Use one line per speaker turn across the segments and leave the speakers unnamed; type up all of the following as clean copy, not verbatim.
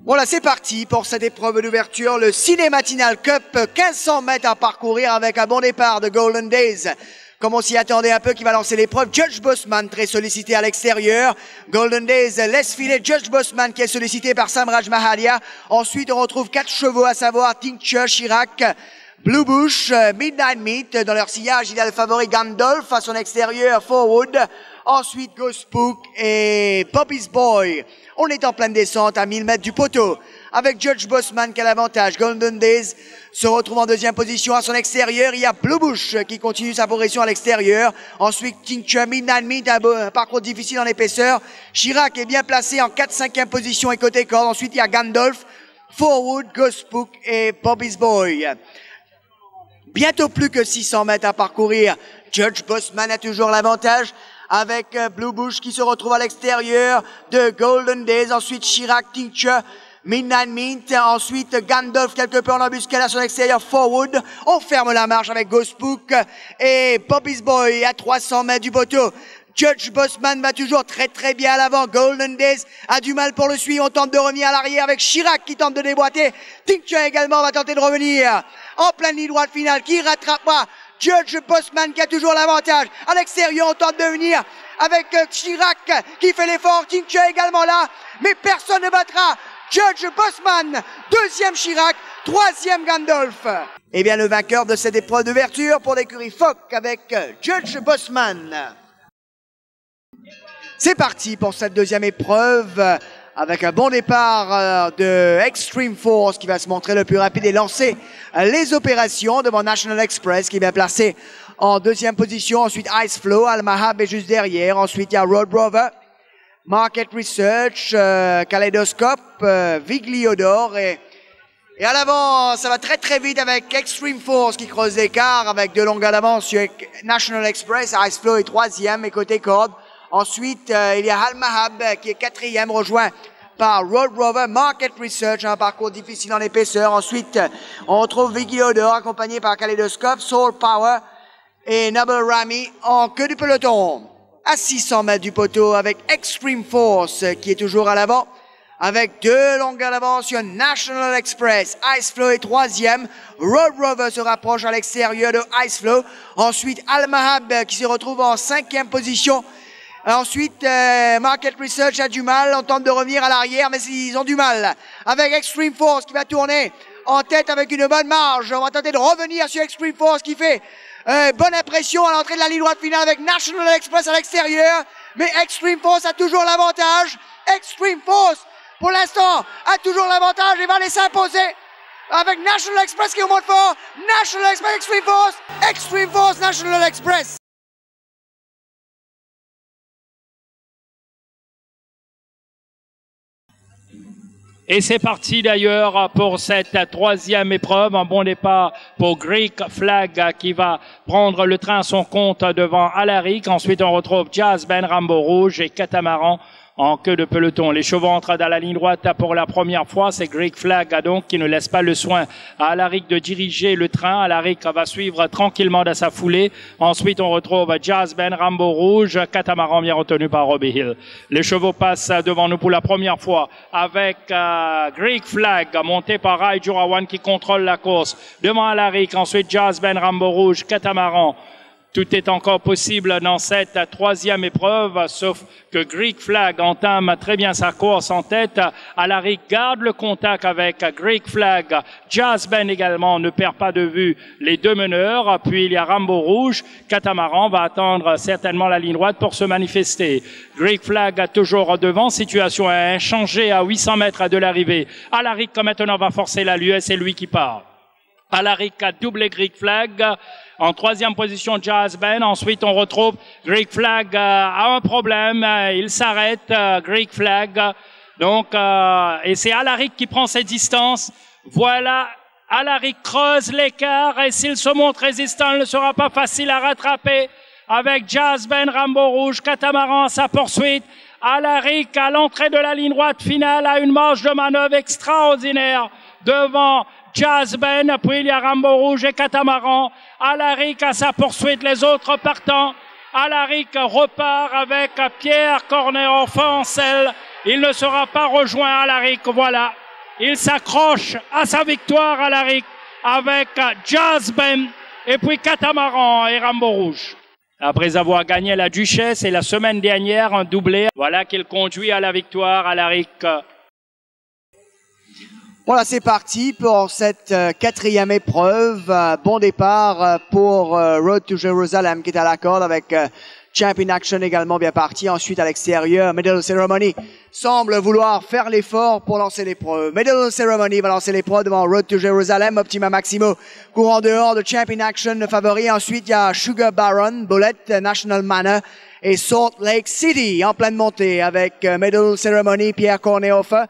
Voilà, c'est parti pour cette épreuve d'ouverture, le Cinématinal Cup, 1500 mètres à parcourir avec un bon départ de Golden Days. Comme on s'y attendait un peu, qui va lancer l'épreuve, Judge Bossman, très sollicité à l'extérieur. Golden Days laisse filer Judge Bossman, qui est sollicité par Samraj Mahalia. Ensuite, on retrouve 4 chevaux, à savoir Tincture, Chirac, Blue Bush, Midnight Meat. Dans leur sillage, il y a le favori Gandalf, à son extérieur, Forward. Ensuite, Ghost Spook et Bobby's Boy. On est en pleine descente à 1000 mètres du poteau. Avec Judge Bossman qui a l'avantage. Golden Days se retrouve en deuxième position à son extérieur. Il y a Blue Bush qui continue sa progression à l'extérieur. Ensuite, Tincture, Midnight Meat, un parcours difficile en épaisseur. Chirac est bien placé en 4-5e position et côté corde. Ensuite, il y a Gandalf, Forward, Ghost Spook et Bobby's Boy. Bientôt plus que 600 mètres à parcourir. Judge Bossman a toujours l'avantage, avec Blue Bush qui se retrouve à l'extérieur de Golden Days. Ensuite, Chirac, Tincture, Midnight Mint. Ensuite, Gandalf quelque peu en embuscade à son extérieur, Forward. On ferme la marche avec Ghost Spook et Bobby's Boy à 300 mètres du poteau. Judge Bossman va toujours très bien à l'avant. Golden Days a du mal pour le suivre. On tente de revenir à l'arrière avec Chirac qui tente de déboîter. Tincture également va tenter de revenir en pleine ligne droite finale. Qui rattrapera Judge Bossman qui a toujours l'avantage. À l'extérieur, on tente de venir avec Chirac qui fait l'effort. Tincture également là, mais personne ne battra Judge Bossman. Deuxième Chirac, troisième Gandalf. Eh bien, le vainqueur de cette épreuve d'ouverture pour l'écurie Fock avec Judge Bossman. C'est parti pour cette deuxième épreuve avec un bon départ de Extreme Force qui va se montrer le plus rapide et lancer les opérations devant National Express qui est bien placé en deuxième position. Ensuite, Ice Flow, Al-Mahab est juste derrière. Ensuite, il y a Road Rover, Market Research, Kaleidoscope, Vigliodor et à l'avant, ça va très vite avec Extreme Force qui creuse l'écart avec de longues d'avance sur National Express. Ice Flow est troisième et côté corde. Ensuite, il y a Al-Mahab qui est quatrième, rejoint par Road Rover, Market Research, un parcours difficile en épaisseur. Ensuite, on retrouve Vigliodor accompagné par Kaleidoscope, Soul Power et Noble Rami en queue du peloton. À 600 mètres du poteau avec Extreme Force qui est toujours à l'avant. Avec 2 longueurs d'avance sur National Express. Ice Flow est troisième. Road Rover se rapproche à l'extérieur de Ice Flow. Ensuite, Al-Mahab qui se retrouve en 5e position. Ensuite, Market Research a du mal, on tente de revenir à l'arrière, mais ils ont du mal. Avec Extreme Force qui va tourner en tête avec une bonne marge. On va tenter de revenir sur Extreme Force qui fait bonne impression à l'entrée de la ligne droite finale avec National Express à l'extérieur. Mais Extreme Force a toujours l'avantage. Extreme Force, pour l'instant, a toujours l'avantage et va les s'imposer. Avec National Express qui est au moins fort. National Express, Extreme Force, National Express.
Et c'est parti d'ailleurs pour cette troisième épreuve. Un bon départ pour Greek Flag qui va prendre le train à son compte devant Alaric. Ensuite, on retrouve Jazz Ben, Rambo Rouge et Catamaran en queue de peloton. Les chevaux entrent dans la ligne droite pour la première fois. C'est Greek Flag donc qui ne laisse pas le soin à Alaric de diriger le train. Alaric va suivre tranquillement dans sa foulée. Ensuite, on retrouve Jazz Ben, Rambo Rouge, Catamaran bien retenu par Robbie Hill. Les chevaux passent devant nous pour la première fois avec Greek Flag monté par Rai Jurawan qui contrôle la course. Devant Alaric, ensuite Jazz Ben, Rambo Rouge, Catamaran. Tout est encore possible dans cette troisième épreuve, sauf que Greek Flag entame très bien sa course en tête. Alaric garde le contact avec Greek Flag. Jazz Ben également ne perd pas de vue les deux meneurs. Puis il y a Rambo Rouge. Catamaran va attendre certainement la ligne droite pour se manifester. Greek Flag toujours devant. Situation inchangée à 800 mètres de l'arrivée. Alaric maintenant va forcer l'allure et c'est lui qui part. Alaric a doublé Greek Flag. En troisième position, Jazz Ben. Ensuite, on retrouve Greek Flag a un problème. Il s'arrête, Greek Flag. Donc, et c'est Alaric qui prend ses distances. Voilà, Alaric creuse l'écart. Et s'il se montre résistant, il ne sera pas facile à rattraper. Avec Jazz Ben, Rambo Rouge, Catamaran à sa poursuite. Alaric à l'entrée de la ligne droite finale a une marge de manœuvre extraordinaire devant Jazz Ben, puis il y a Rambo Rouge et Catamaran. Alaric à sa poursuite, les autres partants. Alaric repart avec Pierre Cornet en selle. Il ne sera pas rejoint, Alaric. Voilà. Il s'accroche à sa victoire à Alaric avec Jazz Ben et puis Catamaran et Rambo Rouge. Après avoir gagné la Duchesse et la semaine dernière un doublé, voilà qu'il conduit à la victoire à Alaric.
Voilà, c'est parti pour cette quatrième épreuve. Bon départ pour Road to Jerusalem qui est à la corde avec Champion Action également bien parti. Ensuite à l'extérieur, Medal Ceremony semble vouloir faire l'effort pour lancer l'épreuve. Medal Ceremony va lancer l'épreuve devant Road to Jerusalem. Optima Maximo courant dehors de Champion Action, le favori. Ensuite il y a Sugar Baron, Bullet, National Manor et Salt Lake City en pleine montée avec Medal Ceremony, Pierre Cornehofer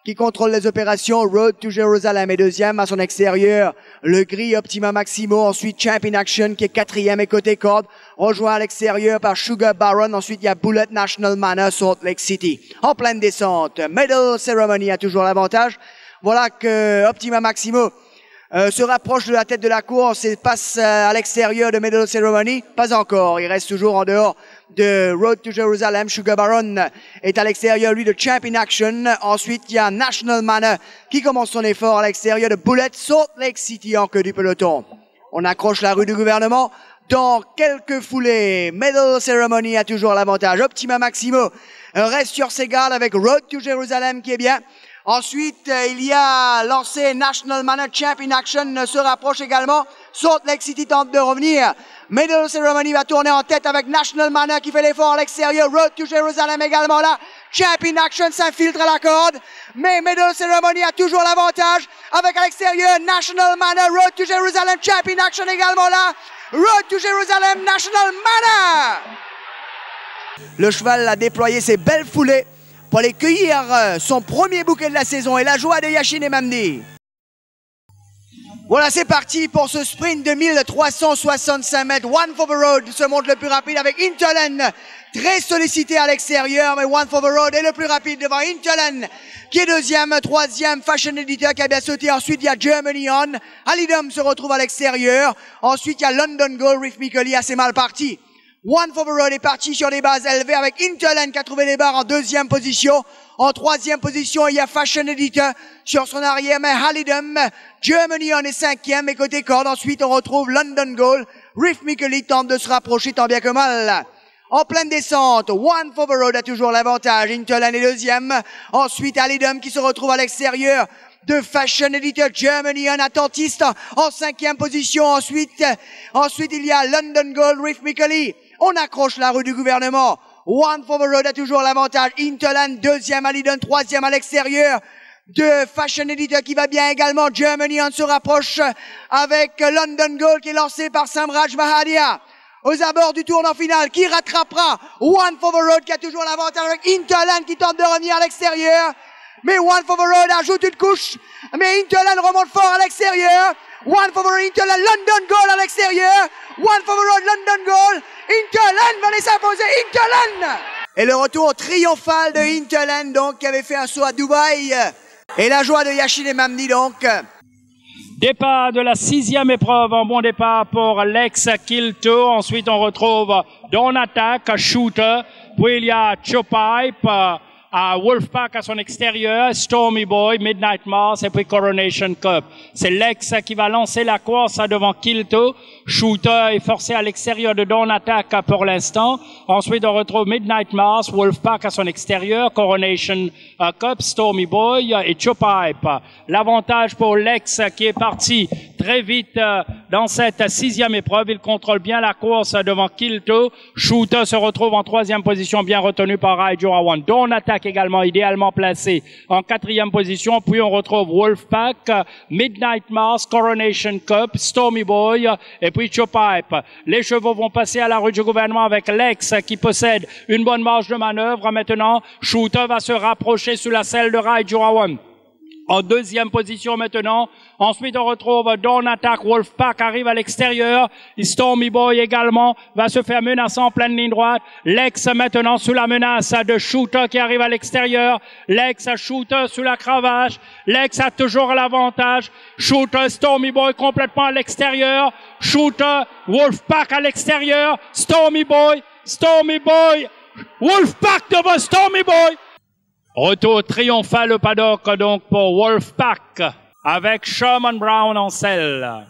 qui contrôle les opérations. Road to Jerusalem est deuxième à son extérieur. Le gris Optima Maximo. Ensuite Champion Action qui est quatrième et côté corde. Rejoint à l'extérieur par Sugar Baron. Ensuite il y a Bullet, National Manor, Salt Lake City. En pleine descente, Medal Ceremony a toujours l'avantage. Voilà que Optima Maximo se rapproche de la tête de la course et passe à l'extérieur de Medal Ceremony. Pas encore, il reste toujours en dehors de Road to Jerusalem. Sugar Baron est à l'extérieur, lui, de Champion Action. Ensuite, il y a National Manor qui commence son effort à l'extérieur de Bullet, Salt Lake City en queue du peloton. On accroche la rue du gouvernement dans quelques foulées. Medal Ceremony a toujours l'avantage. Optima Maximo reste sur ses gardes avec Road to Jerusalem qui est bien. Ensuite, il y a lancé National Manor. Champion Action se rapproche également. Salt Lake City tente de revenir. Medal Ceremony va tourner en tête avec National Manor qui fait l'effort à l'extérieur. Road to Jerusalem également là. Champion Action s'infiltre à la corde. Mais Medal Ceremony a toujours l'avantage avec à l'extérieur National Manor. Road to Jerusalem. Champion Action également là. Road to Jerusalem. National Manor. Le cheval a déployé ses belles foulées pour aller cueillir son premier bouquet de la saison et la joie de Yashin et Mamdi. Voilà, c'est parti pour ce sprint de 1365 mètres. One for the Road se montre le plus rapide avec Intolen, très sollicité à l'extérieur, mais One for the Road est le plus rapide devant Intolen, qui est deuxième, troisième, Fashion Editor qui a bien sauté. Ensuite, il y a Germany On. Alidum se retrouve à l'extérieur. Ensuite, il y a London Gold, Rhythmically assez mal parti. One for the Road est parti sur des bases élevées avec Intolen qui a trouvé les barres en deuxième position. En troisième position, il y a Fashion Editor sur son arrière, mais Halidum, Germany On est cinquième et côté corde. Ensuite, on retrouve London Gold. Rhythmically tente de se rapprocher tant bien que mal. En pleine descente, One for the Road a toujours l'avantage. Intolen est deuxième. Ensuite, Halidum qui se retrouve à l'extérieur de Fashion Editor. Germany On attentiste en cinquième position. Ensuite, il y a London Gold, Rhythmically. On accroche la rue du gouvernement. One for the Road a toujours l'avantage. Intolen, deuxième, Alidon, troisième à l'extérieur de Fashion Editor qui va bien également. Germany On se rapproche avec London Gold qui est lancé par Samraj Mahadia. Aux abords du tournant final, qui rattrapera One for the Road qui a toujours l'avantage avec Intolen qui tente de revenir à l'extérieur. Mais One for the Road ajoute une couche. Mais Intolen remonte fort à l'extérieur. One for the Road, Intolen, London Gold à l'extérieur. One for the Road, London Gold. Intolen va les s'imposer. Intolen! Et le retour triomphal de Intolen, donc, qui avait fait un saut à Dubaï. Et la joie de Yashin et Mamdi, donc.
Départ de la sixième épreuve, un bon départ pour Lex Kilto. Ensuite, on retrouve Dawn Attack, Shooter. Puis il y a Chopipe, à Wolfpack à son extérieur, Stormy Boy, Midnight Mars et puis Coronation Cup. C'est Lex qui va lancer la course devant Kilto. Shooter est forcé à l'extérieur de Dawn Attack pour l'instant. Ensuite, on retrouve Midnight Mars, Wolfpack à son extérieur, Coronation Cup, Stormy Boy et Chopipe. L'avantage pour Lex qui est parti très vite dans cette sixième épreuve. Il contrôle bien la course devant Kilto. Shooter se retrouve en troisième position, bien retenu par Raijura One. Dawn Attack également idéalement placé en quatrième position. Puis on retrouve Wolfpack, Midnight Mars, Coronation Cup, Stormy Boy et puis Chopipe. Les chevaux vont passer à la rue du gouvernement avec Lex qui possède une bonne marge de manœuvre. Maintenant, Shooter va se rapprocher sous la selle de Raijura One. En deuxième position maintenant. Ensuite, on retrouve Dawn Attack. Wolfpack arrive à l'extérieur. Stormy Boy également va se faire menacer en pleine ligne droite. Lex maintenant sous la menace de Shooter qui arrive à l'extérieur. Lex, Shooter sous la cravache. Lex a toujours l'avantage. Shooter, Stormy Boy complètement à l'extérieur. Shooter, Wolfpack à l'extérieur. Stormy Boy, Wolfpack devant Stormy Boy. Retour triomphal au paddock donc pour Wolfpack avec Sherman Brown en selle.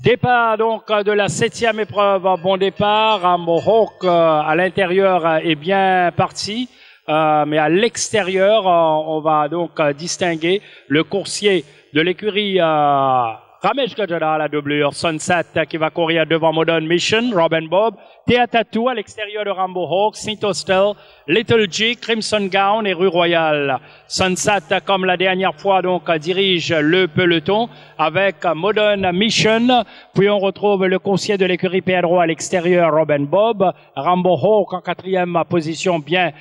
Départ donc de la 7e épreuve, bon départ. Rambo Hawk à l'intérieur est bien parti, mais à l'extérieur, on va donc distinguer le coursier de l'écurie Ramesh Gajada à la doublure, Sunset qui va courir devant Modern Mission, Robin Bob, Teatatu à l'extérieur de Rambo Hawk, Saint Austell, Little G, Crimson Gown et Rue Royale. Sunset, comme la dernière fois, donc dirige le peloton avec Modern Mission. Puis on retrouve le coursier de l'écurie Pedro à l'extérieur, Robin Bob, Rambo Hawk en 4e position, bien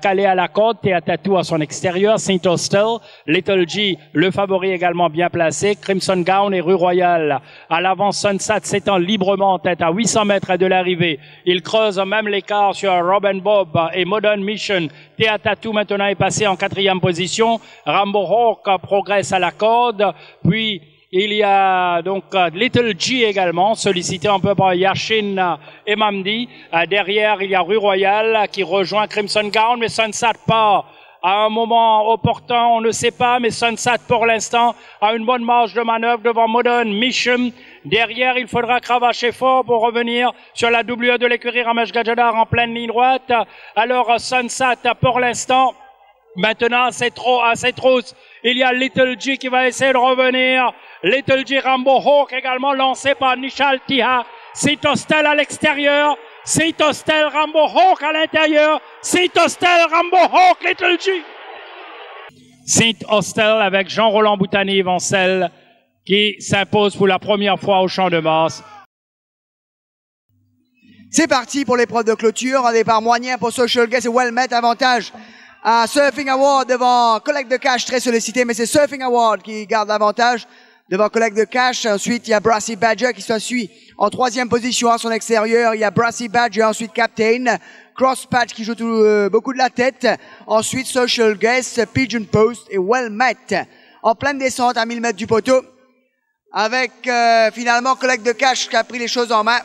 calé à la corde, Teatatu à son extérieur, Saint Austell, Little G, le favori également bien placé, Crimson Gown et Rue Royale. À l'avant, Sunset s'étend librement en tête à 800 mètres de l'arrivée. Il creuse même l'écart sur Robin Bob et Modern Mission. Teatatu maintenant est passé en 4e position. Rambo Hawk progresse à la corde. Puis il y a donc Little G également, sollicité un peu par Yashin et Mamdi. Derrière, il y a Rue Royale qui rejoint Crimson Gown, mais Sunset part à un moment opportun, on ne sait pas, mais Sunset pour l'instant a une bonne marge de manœuvre devant Modern Mission. Derrière, il faudra cravacher fort pour revenir sur la doublure de l'écurie Ramesh Gajadhar en pleine ligne droite. Alors Sunset pour l'instant, maintenant c'est trop à cette trousse. Il y a Little G qui va essayer de revenir. Little G, Rambo Hawk également lancé par Nishal Tiha. Saint Austell à l'extérieur. Saint Austell, Rambo Hawk à l'intérieur. Saint Austell, Rambo Hawk, Little G. Saint Austell avec Jean-Roland Boutanive en selle qui s'impose pour la première fois au Champ de Mars.
C'est parti pour l'épreuve de clôture. Un départ moyen pour Social Guest et Wellmet. Avantage à Surfing Award devant Collecte de Cash très sollicité, mais c'est Surfing Award qui garde l'avantage devant Collecte de Cash. Ensuite, il y a Brassy Badger qui se suit en 3e position à son extérieur. Il y a Brassy Badger, ensuite Captain, Cross Patch qui joue beaucoup de la tête. Ensuite, Social Guest, Pigeon Post et Wellmet en pleine descente à 1000 mètres du poteau. Avec finalement Collecte de Cash qui a pris les choses en main.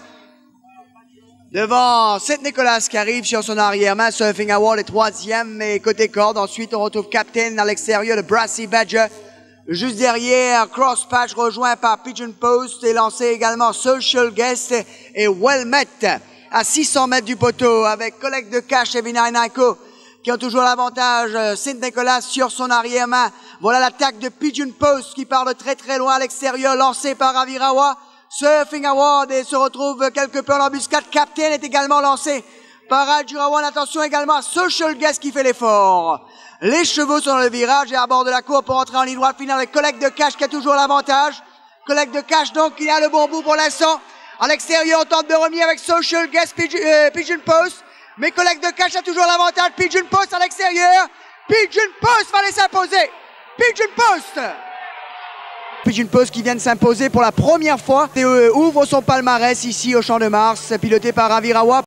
Devant Saint-Nicolas qui arrive sur son arrière-main. Surfing Award est 3e et côté corde. Ensuite, on retrouve Captain à l'extérieur de Brassy Badger. Juste derrière, Cross Patch rejoint par Pigeon Post et lancé également Social Guest et Wellmet à 600 mètres du poteau avec Collecte de Cash et Vinay Naiko qui ont toujours l'avantage. Saint-Nicolas sur son arrière-main. Voilà l'attaque de Pigeon Post qui part de très très loin à l'extérieur, lancé par Ravirawa. Surfing Award et se retrouve quelque peu en embuscade. Captain est également lancé par Adjurawan. Attention également à Social Guest qui fait l'effort. Les chevaux sont dans le virage et à bord de la cour pour entrer en ligne droite finale avec Collecte de Cash qui a toujours l'avantage. Collecte de Cash donc il a le bon bout pour l'instant. À l'extérieur on tente de revenir avec Social Guest, Pigeon Post. Mais Collecte de Cash a toujours l'avantage. Pigeon Post à l'extérieur. Pigeon Post va aller s'imposer. Pigeon Post. Pigeon Post qui vient de s'imposer pour la première fois et ouvre son palmarès ici au Champ de Mars, piloté par Ravirawa.